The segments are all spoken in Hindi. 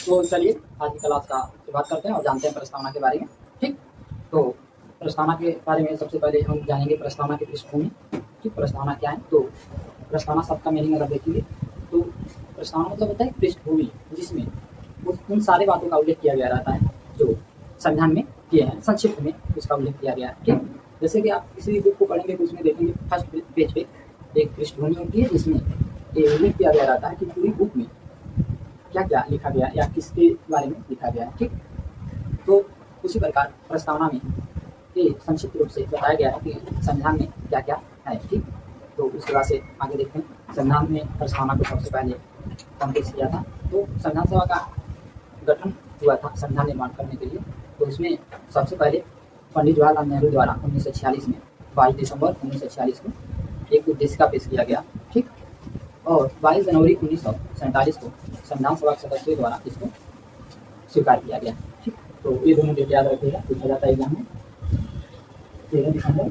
तो चलिए आज की क्लास का शुरुआत करते हैं और जानते हैं प्रस्तावना के बारे में। ठीक, तो प्रस्तावना के बारे में सबसे पहले हम जानेंगे प्रस्तावना की पृष्ठभूमि। ठीक, प्रस्तावना क्या है? तो प्रस्तावना शब्द का मीनिंग अगर देखेंगे तो प्रस्तावना मतलब होता है पृष्ठभूमि, जिसमें उन सारे बातों का उल्लेख किया गया रहता है जो संविधान में किए हैं, संक्षिप्त में उसका उल्लेख किया गया है। ठीक, जैसे कि आप किसी भी बुक को पढ़ेंगे तो उसमें देखेंगे फर्स्ट पेज पे एक पृष्ठभूमि होती है जिसमें ये उल्लेख किया गया रहता है कि पूरी बुक में क्या क्या लिखा गया या किसके बारे में लिखा गया है। ठीक, तो उसी प्रकार प्रस्तावना में ये संक्षिप्त रूप से बताया गया है कि संविधान में क्या क्या है। ठीक, तो उसके बाद से आगे देखते हैं। संविधान में प्रस्तावना को सबसे पहले कॉन्टेक्स्ट किया था, तो संविधान सभा का गठन हुआ था संविधान निर्माण करने के लिए। तो उसमें सबसे पहले पंडित जवाहरलाल नेहरू द्वारा 1946 में 22 दिसंबर 1946 को एक उद्देशिका पेश किया गया। ठीक, और 22 जनवरी 1947 को संविधान सभा के सदस्यों द्वारा इसको स्वीकार किया गया। ठीक, तो ये दोनों डेट याद रखिएगा, पूछा जाता है एग्जाम में। 13 दिसंबर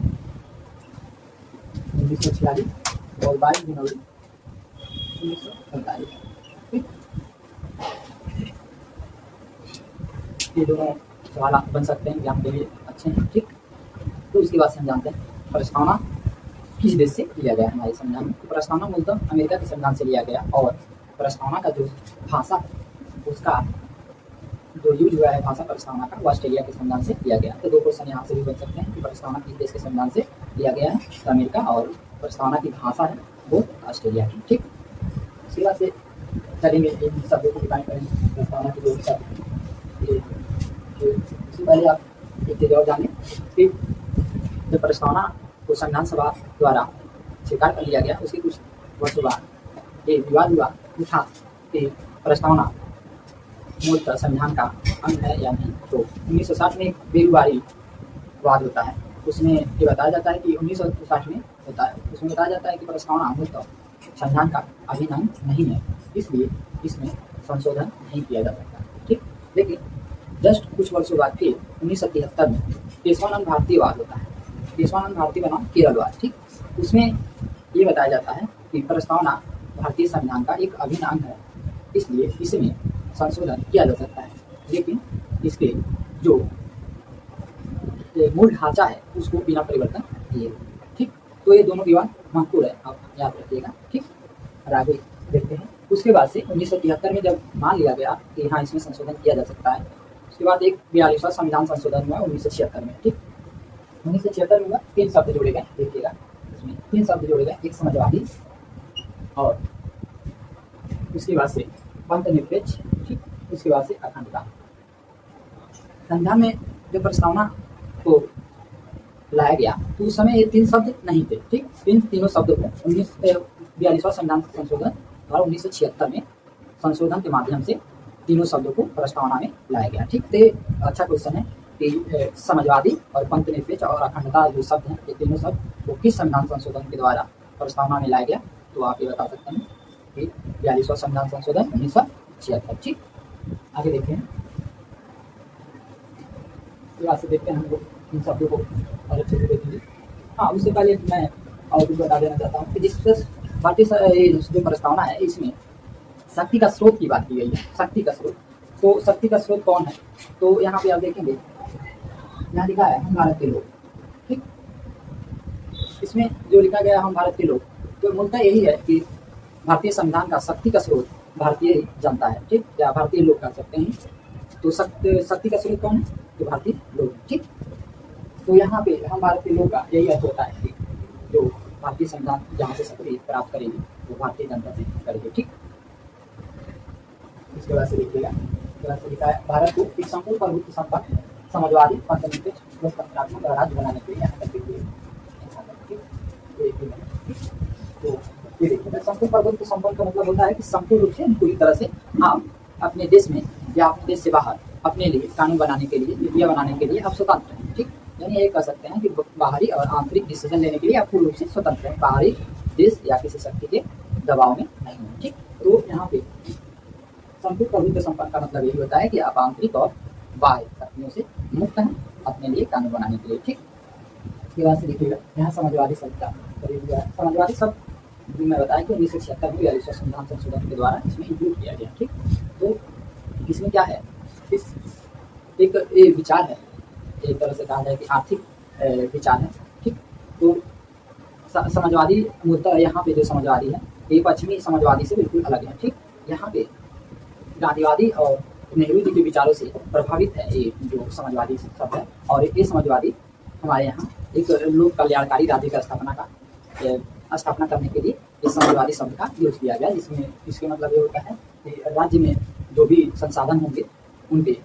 1946 और 22 जनवरी 1947। ठीक, ये दोनों सवाल बन सकते हैं एग्जाम के लिए, अच्छे हैं। ठीक, तो उसके बाद से हम जानते हैं प्रस्तावना किस देश से लिया गया है हमारे संविधान में। प्रस्तावना मूलतः अमेरिका के संविधान से लिया गया और प्रस्तावना का जो भाषा उसका जो यूज हुआ है भाषा प्रस्तावना का, वो ऑस्ट्रेलिया के संविधान से लिया गया। तो दो क्वेश्चन यहाँ से भी बन सकते हैं कि प्रस्तावना किस देश के संविधान से लिया गया है, तो अमेरिका, और प्रस्तावना की भाषा है वो ऑस्ट्रेलिया की। ठीक, इसके बाद से चलेंगे इन शब्दों को डिफाइन करेंगे प्रस्तावना के जो शब्द। इससे पहले आप एक चीज और जानें कि जो प्रस्तावना को संविधान सभा द्वारा स्वीकार कर लिया गया उसके कुछ वर्षों बाद एक विवाद हुआ उठा कि प्रस्तावना मूलतः संविधान का अंग है या नहीं। तो 1960 में एक बेरुबारी वाद होता है, उसमें ये बताया जाता है कि 1960 में होता है, उसमें बताया जाता है कि प्रस्तावना मूलतः संविधान का अभिन्न अंग नहीं है, इसलिए इसमें संशोधन नहीं किया जा सकता। ठीक, लेकिन जस्ट कुछ वर्षों बाद फिर 1973 में केशवानंद भारती वाद होता है। केशवानंद भारती बनाम केरलवाद। ठीक, उसमें ये बताया जाता है कि प्रस्तावना भारतीय संविधान का एक अभिन्न अंग है, इसलिए इसमें संशोधन किया जा सकता है, लेकिन इसके जो मूल ढांचा है उसको बिना परिवर्तन किए। ठीक, तो ये दोनों विवाद महत्वपूर्ण है, आप याद रखिएगा। ठीक, और आगे देखते हैं। उसके बाद से 1973 में जब मान लिया गया कि हाँ इसमें संशोधन किया जा सकता है, उसके बाद एक 42वां संविधान संशोधन हुआ 1976 में। ठीक, 1976 में हुआ, 3 शब्द जोड़े गए, देखिएगा इसमें 3 शब्द जोड़े गए, एक समाजवादी और उसके बाद से पंथनिरपेक्ष। ठीक, उसके बाद से अखंडता। संविधान में जब प्रस्तावना को लाया गया तो उस समय ये 3 शब्द नहीं थे। ठीक, तीनों शब्दों को 42वां संविधान संशोधन और 1976 में संशोधन के माध्यम से तीनों शब्दों को प्रस्तावना में लाया गया। ठीक, तो अच्छा क्वेश्चन है कि समाजवादी और पंथनिरपेक्ष और अखंडता जो शब्द हैं, ये तीनों शब्द वो किस संविधान संशोधन के द्वारा प्रस्तावना में लाया गया, तो आप ये बता सकते हैं कि 42वां संविधान संशोधन 1976। ठीक, आगे देखते हैं। से देखते हैं हम लोग इन शब्दों को और अच्छे से देखेंगे। हाँ, उससे पहले मैं और कुछ बता देना चाहता हूँ कि जिस भारतीय जो प्रस्तावना है इसमें शक्ति का स्रोत की बात की गई है। शक्ति का स्रोत, तो शक्ति का स्रोत कौन है, तो यहाँ पे आप देखेंगे यहाँ लिखा है हम भारत के लोग। ठीक, इसमें जो लिखा गया हम भारत के लोग, तो मूलतः यही है कि भारतीय संविधान का शक्ति का स्रोत भारतीय जनता है। ठीक, या भारतीय लोग कह सकते हैं। तो शक्ति का स्रोत कौन है, तो भारतीय लोग। ठीक, तो यहाँ पे हम भारत के लोग का यही अर्थ होता है कि जो भारतीय संविधान जहाँ से शक्ति प्राप्त करेगी वो भारतीय जनता से करेगी। ठीक, इसके बाद से देखिएगा लिखा है भारत को एक संपूर्ण प्रभुत्व संपन्न समाजवादी पंथनिरपेक्ष लोकतंत्रात्मक राज्य बनाने के लिए यहाँ तक देखिए। तो ये देखिए संपूर्ण प्रभुत्व संपन्न का मतलब होता है कि संपूर्ण रूप से पूरी तरह से आप अपने देश में या अपने देश से बाहर अपने लिए कानून बनाने के लिए, नीतियाँ बनाने के लिए आप स्वतंत्र हैं। ठीक, यानी ये कह सकते हैं कि बाहरी और आंतरिक डिसीजन लेने के लिए आप पूर्ण रूप से स्वतंत्र हैं, बाहरी देश या किसी शक्ति के दबाव में नहीं है। ठीक, तो यहाँ पे संपूर्ण प्रभुत्व संपन्न का मतलब यही होता है कि आप आंतरिक और बाह्य शक्तियों से मुक्त हैं अपने लिए कानून बनाने के लिए। ठीक, इसके बाद से देखिएगा यहाँ समाजवादी शब्द का प्रयोग हुआ है। समाजवादी शब्द मैं बताया कि 1976 में 42वां संविधान संशोधन के द्वारा इसमें इंक्लूड किया गया। ठीक, तो इसमें क्या है, इस एक ये विचार है, एक तरह से कहा जाए कि आर्थिक विचार है, ठीक। तो समाजवादी मुद्दा यहाँ पे जो समाजवादी है ये पश्चिमी समाजवादी से बिल्कुल अलग है, ठीक। यहाँ पे गांधीवादी और नेहरू जी के विचारों से प्रभावित है ये जो समाजवादी शब्द है, और ये समाजवादी हमारे यहाँ एक लोक कल्याणकारी राज्य की स्थापना करने के लिए इस समाजवादी शब्द का यूज किया गया, जिसमें इसके मतलब ये होता है कि राज्य में जो भी संसाधन होंगे उनके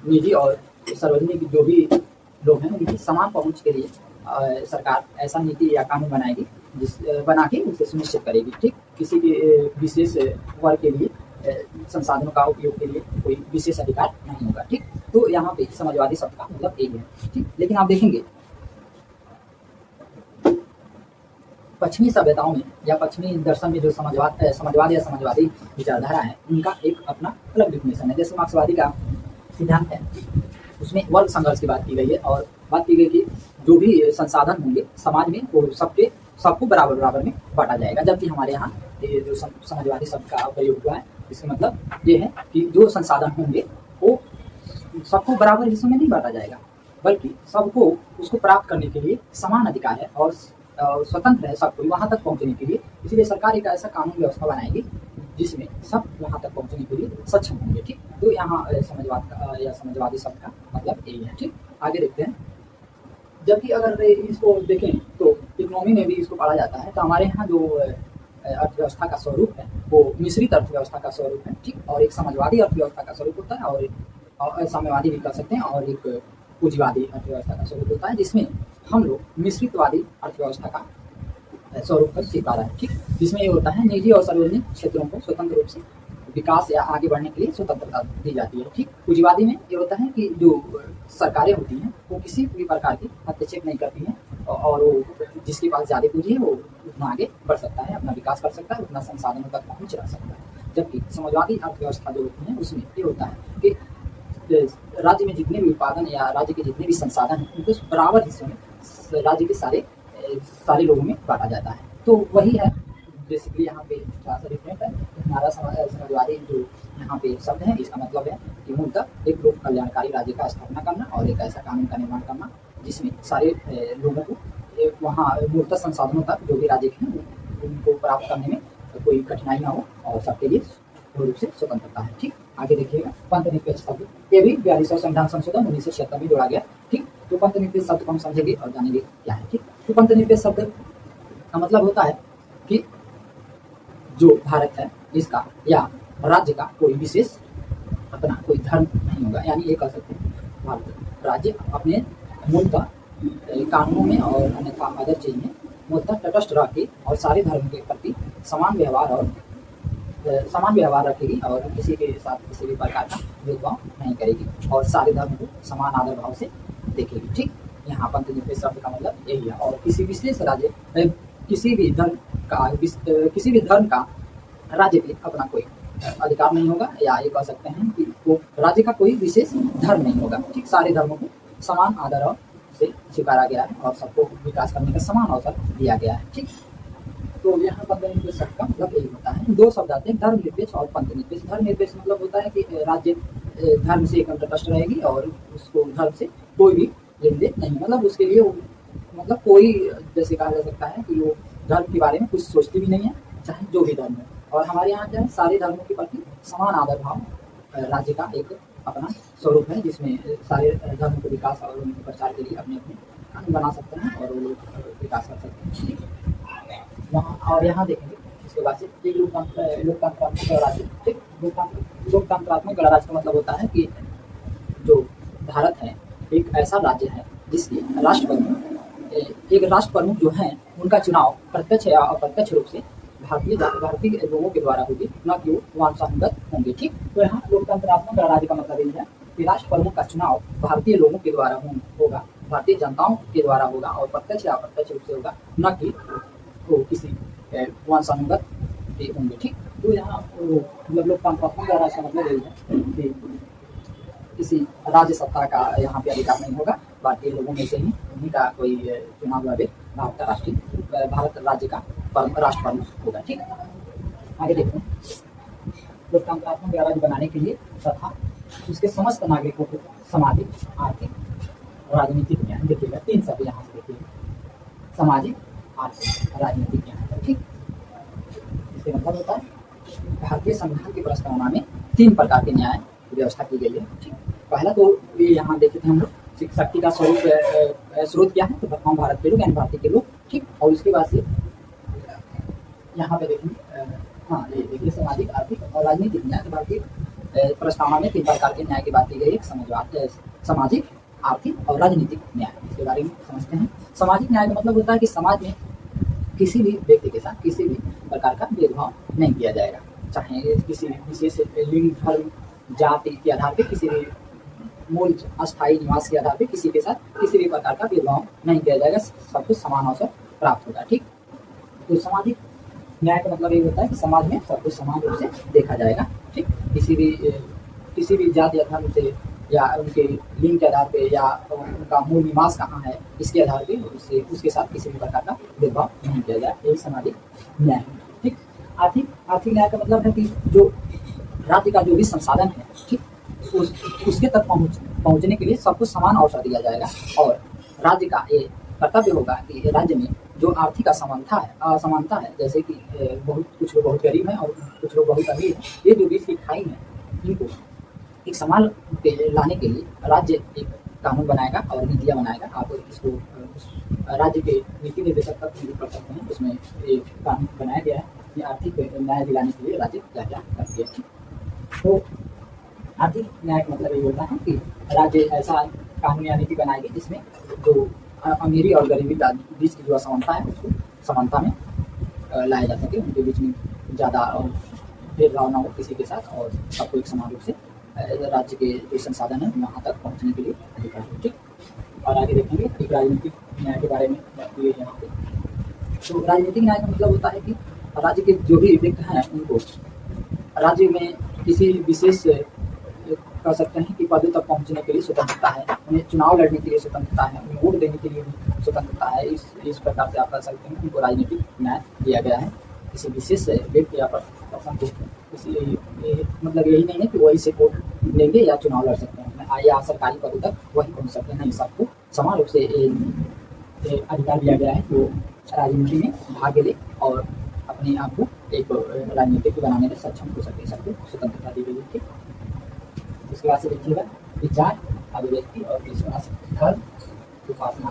निजी और सार्वजनिक जो भी लोग हैं उनकी समान पहुंच के लिए सरकार ऐसा नीति या कानून बनाएगी बना के उसे सुनिश्चित करेगी, ठीक। किसी के विशेष वर्ग के लिए संसाधनों का उपयोग के लिए कोई विशेष अधिकार नहीं होगा, ठीक। तो यहाँ पे समाजवादी शब्द का मतलब यही है, ठीक। लेकिन आप देखेंगे पश्चिमी सभ्यताओं में या पश्चिमी दर्शन में जो समाजवाद या समाजवादी विचारधारा है उनका एक अपना अलग डिफिनेशन है। जैसे मार्क्सवादी का सिद्धांत है उसमें वर्ग संघर्ष की बात की गई है, और बात की गई कि जो भी संसाधन होंगे समाज में वो सबको बराबर बराबर में बांटा जाएगा, जबकि हमारे यहाँ ये जो समाजवादी शब्द का प्रयोग हुआ है इसका मतलब ये है कि जो संसाधन होंगे वो सबको बराबर हिस्सों में नहीं बांटा जाएगा, बल्कि सबको उसको प्राप्त करने के लिए समान अधिकार है और स्वतंत्र है सबको वहाँ तक पहुँचने के लिए। इसलिए सरकार एक ऐसा कानून व्यवस्था बनाएगी जिसमें सब वहाँ तक पहुँचने के लिए सक्षम होंगे, ठीक। तो यहाँ समाजवाद का या समाजवादी शब्द का मतलब यही है, ठीक। आगे देखते हैं। जबकि अगर इसको देखें तो इकोनॉमी में भी इसको पढ़ा जाता है, तो हमारे यहाँ जो अर्थव्यवस्था का स्वरूप है वो मिश्रित अर्थव्यवस्था का स्वरूप है, ठीक। और एक समाजवादी अर्थव्यवस्था का स्वरूप होता है और साम्यवादी भी कर सकते हैं, और एक पूंजीवादी अर्थव्यवस्था का स्वरूप होता है, जिसमें हम लोग मिश्रितवादी अर्थव्यवस्था का स्वरूप पर सीख पा रहे हैं, ठीक। जिसमें ये होता है निजी और सार्वजनिक क्षेत्रों को स्वतंत्र रूप से विकास या आगे बढ़ने के लिए स्वतंत्रता दी जाती है, ठीक। पूंजीवादी में ये होता है कि जो सरकारें होती हैं वो किसी भी प्रकार की हस्तक्षेप नहीं करती हैं, और वो जिसके पास ज़्यादा पूंजी है वो उतना आगे बढ़ सकता है, अपना विकास कर सकता है, उतना संसाधनों तक पहुँच रह सकता है। जबकि समाजवादी अर्थव्यवस्था जो होती है उसमें ये होता है कि राज्य में जितने भी उत्पादन या राज्य के जितने भी संसाधन हैं उनको बराबर हिस्सों में राज्य के सारे लोगों में बांटा जाता है। तो वही है बेसिकली यहाँ पे थोड़ा सा डिफरेंट है। हमारा समाजवादी जो यहाँ पे शब्द है इसका मतलब है कि मूलतः एक लोक कल्याणकारी राज्य का स्थापना करना और एक ऐसा कानून का निर्माण करना जिसमें सारे लोगों को वहाँ मूलतः संसाधनों तक जो भी राज्य के हैं उनको प्राप्त करने में कोई कठिनाई ना हो और सबके लिए रूप से स्वतंत्रता है, ठीक। आगे देखिएगा पंथ निरपेक्ष शब्द, ये भी 42वां संविधान संशोधन 1976 में जोड़ा गया, ठीक। तो पंथ निरपेक्ष शब्द को हम समझेंगे और जानेंगे क्या है, ठीक। तो पंथ निरपेक्ष शब्द का मतलब होता है कि जो भारत है इसका या राज्य का कोई विशेष अपना कोई धर्म नहीं होगा, यानी ये कह सकते हैं भारत राज्य अपने मूलतः कानूनों में और अन्यथा अदर चीज में मूलतः तटस्थ रह के और सारे धर्म के प्रति समान व्यवहार रखेगी और किसी के साथ किसी भी प्रकार का भेदभाव नहीं करेगी और सारे धर्म को समान आदर भाव से देखेगी, ठीक। यहाँ पंथ निरपेक्ष शब्द का मतलब यही है। और किसी विशेष राज्य किसी भी धर्म का राज्य पे अपना कोई अधिकार नहीं होगा, या ये कह सकते हैं कि वो राज्य का कोई विशेष धर्म नहीं होगा, ठीक। सारे धर्मों को समान आदर से स्वीकारा गया है और सबको विकास करने का समान अवसर दिया गया है, ठीक। तो यहाँ पंथ निरपेक्ष शब्द का मतलब यही होता है। दो शब्द आते हैं, धर्म निरपेक्ष और पंथ निरपेक्ष। धर्म निरपेक्ष मतलब होता है कि राज्य धर्म से एकदम तटस्थ रहेगी और उसको धर्म से कोई भी लेन देन नहीं, मतलब उसके लिए मतलब कोई जैसे कहा जा सकता है कि वो धर्म के बारे में कुछ सोचती भी नहीं है, चाहे जो भी धर्म है। और हमारे यहाँ क्या है, सारे धर्मों के प्रति समान आदर भाव राज्य का एक अपना स्वरूप है, जिसमें सारे धर्म के विकास और उनके प्रचार के लिए अपने अपने कानून बना सकते हैं और वो लोग विकास कर सकते हैं वहाँ। और यहाँ देखेंगे इसके बाद से एक लोकतंत्रात्मक गणराज्य, ठीक। लोकतंत्रात्मक गणराज्य का मतलब होता है कि जो भारत है एक ऐसा राज्य है जिसके राष्ट्र प्रमुख जो हैं उनका चुनाव प्रत्यक्ष या अप्रत्यक्ष रूप से भारतीय लोगों के द्वारा होगी, न कि वो वंशानुगत होंगे, ठीक। तो यहाँ लोकतंत्रात्मक गणराज्य का मतलब यही है कि राष्ट्र प्रमुख का चुनाव भारतीय लोगों के द्वारा होगा, भारतीय जनताओं के द्वारा होगा और प्रत्यक्ष या अप्रत्यक्ष रूप से होगा, न कि वो किसी वंशानुगत होंगे, ठीक। तो यहाँ मतलब लोकतंत्रात्मक गणराज्य का मतलब यही है कि किसी राज्य सत्ता का यहाँ पे अधिकार नहीं होगा, भारतीय लोगों में से ही उन्हीं का कोई चुनाव लड़े, भारत राज्य का राष्ट्र प्रमुख होगा, ठीक। आगे देखते हैं लोकतंत्रात्मक गणराज्य बनाने के लिए तथा उसके समस्त नागरिकों को सामाजिक, आर्थिक, राजनीतिक न्याय। देखिएगा 3 शब्द यहाँ से देखिए, सामाजिक, आर्थिक, राजनीतिक न्याय। ठीक, इसके मतलब होता है भारतीय संविधान की प्रस्तावना में 3 प्रकार के न्याय की व्यवस्था की गई है। ठीक, पहला तो ये यहाँ देखे थे हम लोग शक्ति का स्रोत क्या है, तो हम भारत के लोग यानी भारतीय के लोग। ठीक, और उसके बाद से यहाँ पे देखेंगे हाँ ये देखिए सामाजिक, आर्थिक और राजनीतिक न्याय। तो भारतीय प्रस्तावना में 3 प्रकार के न्याय की बात की गई है, सामाजिक, आर्थिक और राजनीतिक न्याय। इसके बारे में समझते हैं। सामाजिक न्याय का मतलब होता है कि समाज में किसी भी व्यक्ति के साथ किसी भी प्रकार का भेदभाव नहीं किया जाएगा, चाहे किसी भी विशेष लिंग, धर्म, जाति के आधार पर, किसी भी मूल अस्थायी निवास के आधार पर किसी के साथ किसी भी प्रकार का भेदभाव नहीं किया जाएगा, सबको समान अवसर प्राप्त होगा। ठीक, तो सामाजिक न्याय का मतलब ये होता है कि समाज में सबको समान रूप से देखा जाएगा। ठीक, किसी भी जाति या धर्म से या उनके लिंग के आधार पे या उनका मूल निवास कहाँ है इसके आधार पे उसके साथ किसी भी प्रकार का भेदभाव नहीं किया जाए, यही सामाजिक न्याय है। ठीक, आर्थिक न्याय का मतलब है कि जो राज्य का जो भी संसाधन है, ठीक, उसके तक पहुँचने के लिए सबको समान अवसर दिया जाएगा। और राज्य का ये कर्तव्य होगा कि राज्य में जो आर्थिक असमानता है, जैसे कि कुछ लोग बहुत गरीब हैं और कुछ लोग बहुत अमीर हैं, ये जो बीच की खाई है इनको एक समान पे लाने के लिए राज्य एक कानून बनाएगा और नीतियाँ बनाएगा। आप इसको राज्य के नीति निर्देशक तक पढ़ सकते हैं, उसमें एक कानून बनाया गया है कि आर्थिक न्याय दिलाने के लिए राज्य क्या क्या करती है। तो आर्थिक न्याय का मतलब ये होता है कि राज्य ऐसा कानून या नीति बनाएगी जिसमें जो अमीरी और गरीबी का बीच की जो असमानता है उसको समानता में लाया जा सके, उनके बीच में ज़्यादा भेदभाव ना हो किसी के साथ, और सबको एक समान रूप से राज्य के जो संसाधन है वहाँ तक पहुँचने के लिए अधिकार है। ठीक, और आगे देखेंगे एक राजनीतिक न्याय के बारे में बात की है यहाँ पे। तो राजनीतिक न्याय का मतलब होता है कि राज्य के जो भी व्यक्ति हैं उनको राज्य में किसी विशेष कह सकते हैं कि पदों तक पहुंचने के लिए स्वतंत्रता है, उन्हें चुनाव लड़ने के लिए स्वतंत्रता है, उन्हें वोट देने के लिए भी स्वतंत्रता है। इस प्रकार से आप कह सकते हैं उनको राजनीतिक न्याय दिया गया है। किसी विशेष व्यक्ति या पर्सन को मतलब यही नहीं है कि वही से वोट लेंगे या चुनाव लड़ सकते हैं या सरकारी पदों तक वही पहुँच सकते हैं, नहीं, सबको समान रूप से अधिकार दिया गया है कि वो राजनीति में भाग ले और अपने आप को एक राजनीतिक बनाने में सक्षम हो सके, सबको स्वतंत्रता दी गई है। ठीक, उसके बाद से देखिएगा विचार, अभिव्यक्ति और विश्वास, धर्म, उपासना।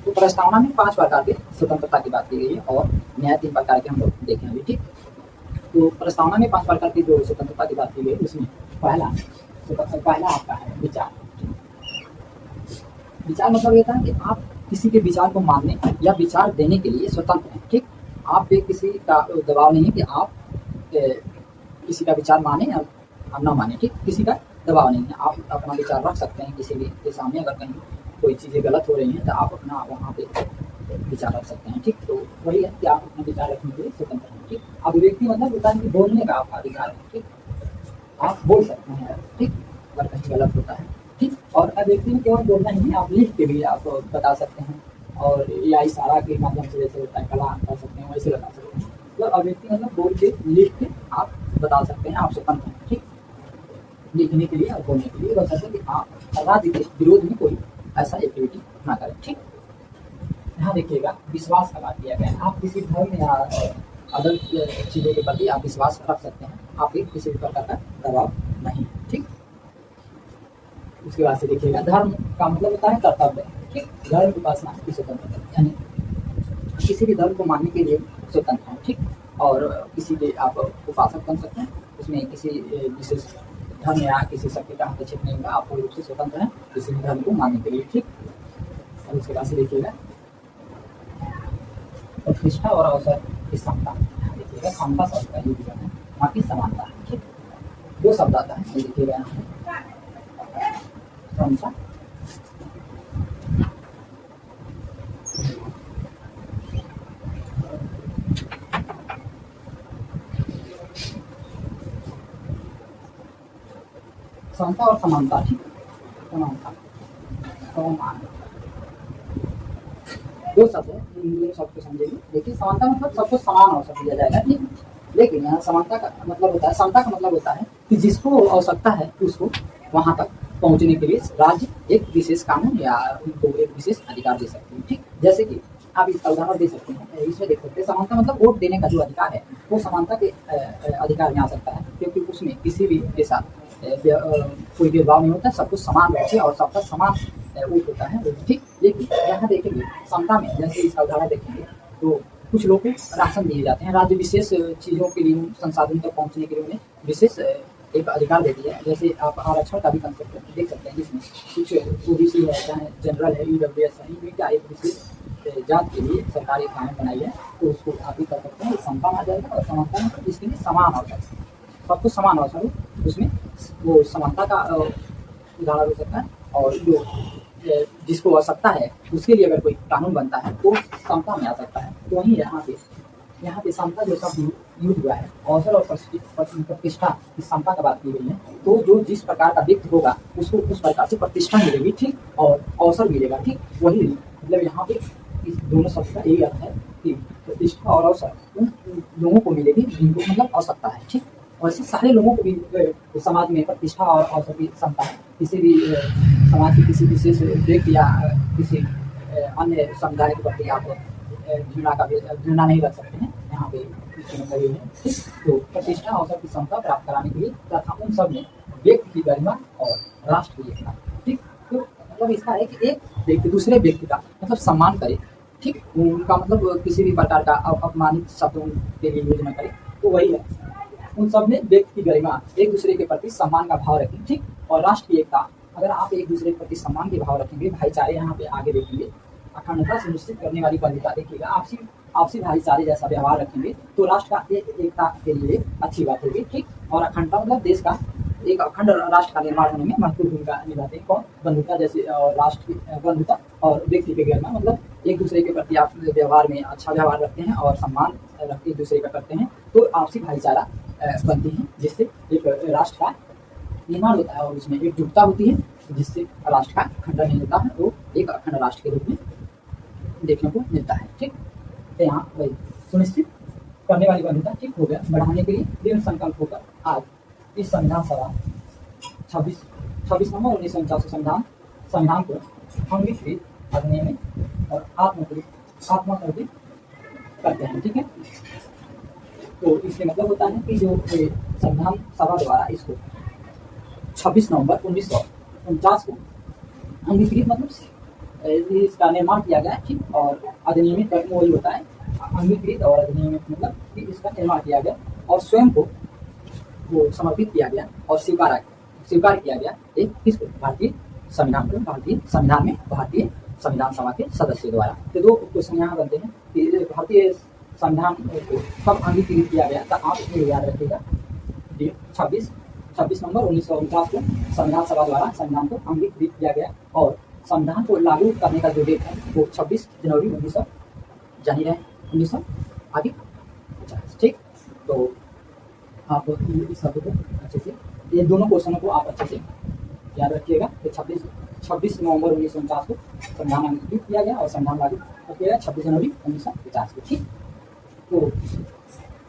तो प्रस्तावना में 5 प्रकार के स्वतंत्रता की बात की गई है और न्याय 3 प्रकार के हम लोग देखें अभी। ठीक, तो प्रस्तावना में 5 प्रकार की जो स्वतंत्रता की बात की गई है उसमें पहला आपका है विचार। विचार मतलब ये था कि आप किसी के विचार को मानने या विचार देने के लिए स्वतंत्र हैं। ठीक, आप पे किसी का दबाव नहीं है कि आप किसी का विचार माने या ना माने। ठीक, किसी का दबाव नहीं है, आप अपना विचार रख सकते हैं किसी भी के सामने। अगर कहीं कोई चीज़ें गलत हो रही हैं तो आप अपना वहाँ पे विचार रख सकते हैं। ठीक, तो वही है कि आप अपना विचार रखने के लिए स्वतंत्र हैं। ठीक, अभिव्यक्ति मतलब होता है कि बोलने का आपका अधिकार है। ठीक, आप बोल सकते हैं। ठीक, अगर कहीं गलत होता है। ठीक, और अभिव्यक्ति में केवल बोलना ही नहीं, आप लिख के भी आप बता सकते हैं, और या इशारा के माध्यम से जैसे होता है कला कर सकते हैं वैसे बता सकते हैं। मतलब अभिव्यक्ति मतलब बोल के लिख के आप बता सकते हैं, आप स्वतंत्र हैं। ठीक, लिखने के लिए और बोलने के लिए बता सकते हैं कि आप राज्य के विरोध में कोई ऐसा एक्टिविटी ना करें। ठीक, यहाँ देखिएगा विश्वास का बात किया गया है। आप किसी धर्म या अदर चीज़ों के प्रति आप विश्वास रख सकते हैं, आप किसी भी प्रकार का दबाव नहीं। ठीक, उसके बाद से देखिएगा धर्म का मतलब होता है कर्तव्य। ठीक, धर्म उपासना की स्वतंत्रता यानी किसी भी धर्म को मानने के लिए स्वतंत्र हैं। ठीक, और किसी के आप उपासक बन सकते हैं, उसमें किसी विशेष धर्म या किसी शक्ति का हस्तक्षेप नहीं होगा, आप पूर्ण रूप से स्वतंत्र हैं किसी भी धर्म को मानने के लिए। ठीक, और उसके बाद से देखिएगा प्रतिष्ठा और अवसर की समता। देखिएगा समता शब्द का यूज करना है, वहाँ की समानता। ठीक, 2 शब्द आता है, देखिएगा यहाँ समता समता और समानता। ठीक, समानता समान 2 शब्द है, इन 2 शब्द को समझेंगे। देखिए समानता मतलब सबको समान अवसर दिया जाएगा। ठीक, लेकिन यहाँ समानता का मतलब होता है, समता का मतलब होता है कि जिसको आवश्यकता है उसको वहाँ तक पहुँचने के लिए राज्य एक विशेष कानून या उनको एक विशेष अधिकार दे सकते हैं। ठीक, जैसे कि आप इसका उदाहरण दे सकते हैं, इसमें देख सकते हैं समानता मतलब वोट देने का जो अधिकार है वो समानता के अधिकार में आ सकता है, क्योंकि उसमें किसी भी के साथ कोई भेदभाव नहीं होता, सब कुछ समान रूप से और सबका समान वोट होता है। ठीक, लेकिन यहाँ देखेंगे समता में, जैसे इसका उदाहरण देखेंगे तो कुछ लोग को राशन दिए जाते हैं, राज्य विशेष चीज़ों के लिए संसाधन तक पहुँचने के लिए उन्हें विशेष एक अधिकार देती है। जैसे आप आरक्षण का भी कंसेप्ट देख सकते हैं, जिसमें कुछ ओबीसी है, चाहे जनरल है, ईडब्ल्यूएस है, इनका एक विशेष जात के लिए सरकार एक कानून बनाई है, तो उसको आप भी कर सकते हैं, समता आ जाएगा। और समानता में इसके लिए समान अवसर, सब कुछ समान अवसर हो, उसमें वो समानता का उदाहरण हो सकता है। और जो जिसको आवश्यकता है उसके लिए अगर कोई कानून बनता है तो समता में आ सकता है। तो वहीं यहाँ पे समता जो शब्द यूज हुआ है, अवसर और प्रतिष्ठा की समता का बात की गई है। तो जो जिस प्रकार का व्यक्ति होगा उसको उस प्रकार से प्रतिष्ठा मिलेगी, ठीक, और अवसर मिलेगा। ठीक, वही मतलब यहाँ पे इस दोनों शब्द का यही अर्थ है कि प्रतिष्ठा और अवसर उन लोगों को मिलेगी जिनको मतलब आवश्यकता है। ठीक, और ऐसे सारे लोगों को भी समाज में प्रतिष्ठा और अवसर की क्षमता है। किसी भी समाज के किसी विशेष व्यक्ति या किसी अन्य समुदाय के प्रति आप घृणा नहीं रख सकते हैं। यहाँ पे मतलब ये है। ठीक, तो प्रतिष्ठा अवसर की क्षमता प्राप्त कराने के लिए तथा उन सब में व्यक्ति की गरिमा और राष्ट्र की एकता। ठीक, तो मतलब इसका है कि एक व्यक्ति दूसरे व्यक्ति का मतलब सम्मान करे। ठीक, उनका मतलब किसी भी प्रकार का अपमानित शब्द उनके लिए यूज न करे। तो वही है, उन सब में व्यक्ति की गरिमा, एक दूसरे के प्रति सम्मान का भाव रखें। ठीक, और राष्ट्र की एकता, अगर आप एक दूसरे के प्रति सम्मान के भाव रखेंगे, भाईचारे यहाँ पे आगे देखेंगे, अखंडता सुनिश्चित करने वाली बंधुता देखिएगा, आपसी भाईचारे जैसा व्यवहार रखेंगे तो राष्ट्र का एकता के लिए अच्छी बात होगी। ठीक, और अखंडता मतलब देश का एक अखंड राष्ट्र का निर्माण होने में महत्वपूर्ण भूमिका निभाते हैं। कौन? बंधुता, जैसे राष्ट्र की बंधुता और व्यक्ति के गरिमा मतलब एक दूसरे के प्रति आप व्यवहार में अच्छा व्यवहार रखते हैं और सम्मान रखते एक दूसरे का करते हैं, तो आपसी भाईचारा बनती है, जिससे एक राष्ट्र का निर्माण होता है और उसमें एकजुटता होती है, जिससे राष्ट्र का खंडन नहीं होता है, तो एक अखंड राष्ट्र के रूप में देखने को मिलता है। ठीक, तो यहाँ वही सुनिश्चित करने वाली बंधुता ठीक हो गया, बढ़ाने के लिए दृढ़ संकल्प होकर आज इस संविधान सभा 26 नवंबर 1949 संविधान को अंगीकृत अधिनियमित और आत्मकृत करते हैं। ठीक है, तो इससे मतलब होता है कि जो संविधान सभा द्वारा इसको 26 नवंबर 1949 को अंगीकृत मतलब इसका निर्माण किया गया। ठीक, और अधिनियमित वही होता है, अंगीकृत और अधिनियमित मतलब कि इसका निर्माण किया गया और स्वयं को वो समर्पित किया गया और स्वीकार किया गया एक किसको? भारतीय संविधान को, भारतीय संविधान में भारतीय संविधान सभा के सदस्य द्वारा। तो दो क्वेश्चन यहाँ बनते हैं कि भारतीय संविधान को कब अंगीकृत किया गया, तो आप इसमें याद रखिएगा 26 नवंबर 1949 को संविधान सभा द्वारा संविधान को अंगीकृत किया गया और संविधान को लागू करने का जो डेट है वो 26 जनवरी 1950। ठीक, तो आप इस शब्द को अच्छे से, ये दोनों क्वेश्चनों को आप अच्छे से याद रखिएगा। तो 26 नवंबर 1949 को संविधान अंगीकृत किया गया और संविधान लागू किया 26 जनवरी 1950 को। ठीक, तो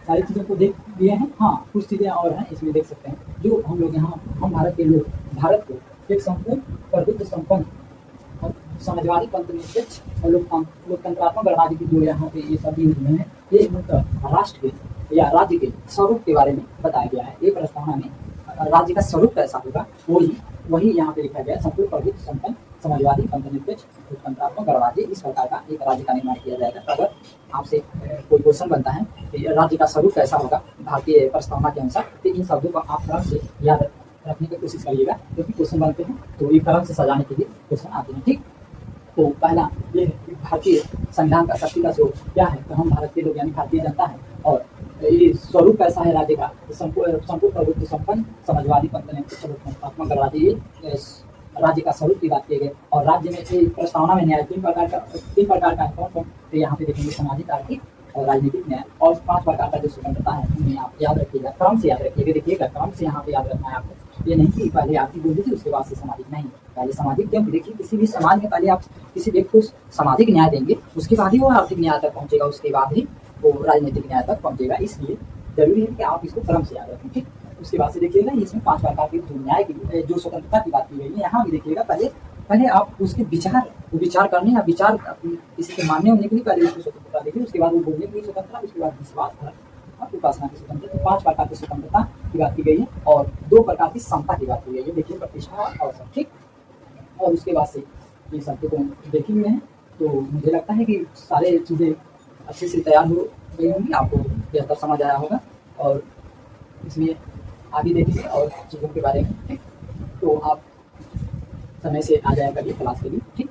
सारी चीज़ों को देख दिए हैं। हाँ, कुछ चीज़ें और हैं इसमें देख सकते हैं, जो हम लोग यहाँ हम भारत के लोग भारत को एक संपूर्ण प्रभुत्व संपन्न और समाजवादी पंथ निरपेक्ष और लोकतंत्रात्मक गणराज्य की जो यहाँ पे ये सभी हुए हैं, ये मुख्य राष्ट्र के या राज्य के स्वरूप के बारे में बताया गया है। एक प्रस्तावना में राज्य का स्वरूप कैसा होगा वही यहाँ पे लिखा गया, संपूर्ण प्रभुत्व संपन्न समाजवादी पंथ निरपेक्ष लोकतंत्रात्मक गणराज्य, इस प्रकार का एक राज्य का निर्माण किया जाएगा। तो अगर आपसे कोई क्वेश्चन बनता है कि राज्य का स्वरूप कैसा होगा भारतीय प्रस्तावना के अनुसार, तो इन शब्दों को आप क्रम से याद रखने की कोशिश करिएगा, क्योंकि क्वेश्चन बनते हैं तो ये क्रम से सजाने के लिए क्वेश्चन आते हैं। ठीक, तो पहला ये भारतीय संविधान का शक्ति का स्वरूप क्या है, तो हम भारत के लोग यानी भारतीय जनता है, और ये स्वरूप कैसा है राज्य का, संपूर्ण प्रभुत्व संपन्न समाजवादी पंथ निरपेक्ष लोकतंत्रात्मक गणराज्य, ये राज्य का स्वरूप की बात की गई। और राज्य में प्रस्तावना में न्याय तीन प्रकार का है। कौन? तो यहाँ पे देखेंगे सामाजिक, आर्थिक और राजनीतिक न्याय, और 5 प्रकार का जो स्वतंत्रता है उन्हें आप याद रखिएगा, क्रम से याद रखिएगा। देखिएगा क्रम से यहाँ पे याद रखना है आपको, ये नहीं कि पहले आर्थिक बोल दीजिए उसके बाद से सामाजिक, नहीं, पहले सामाजिक। क्योंकि देखिए किसी भी समाज में पहले आप किसी व्यक्ति को सामाजिक न्याय देंगे, उसके बाद ही वो आर्थिक न्याय तक पहुँचेगा, उसके बाद ही वो राजनीतिक न्याय तक पहुँचेगा। इसलिए जरूरी है कि आप इसको क्रम से याद रखें। ठीक, उसके बाद से देखिएगा इसमें 5 प्रकार की जो न्याय की जो स्वतंत्रता की बात की गई है, यहाँ भी देखिएगा पहले आप उसके विचार करने या विचार किसी के मानने होने के लिए पहले उसकी स्वतंत्रता देखिए, उसके बाद वो बोलने के लिए स्वतंत्रता, उसके बाद विश्वास और उपासना की स्वतंत्रता। तो 5 प्रकार की स्वतंत्रता की बात की गई है और 2 प्रकार की समता की बात की गई है। देखिए प्रतिष्ठा और अवसर। ठीक, और उसके बाद से ये सब तो देखे हुए हैं, तो मुझे लगता है कि सारे चीज़ें अच्छे से तैयार हो गई होंगी, आपको बेहतर समझ आया होगा और इसमें आगे देखिए और चीज़ों के बारे में। ठीक, तो आप समय से आ जाया करिए क्लास के लिए। ठीक।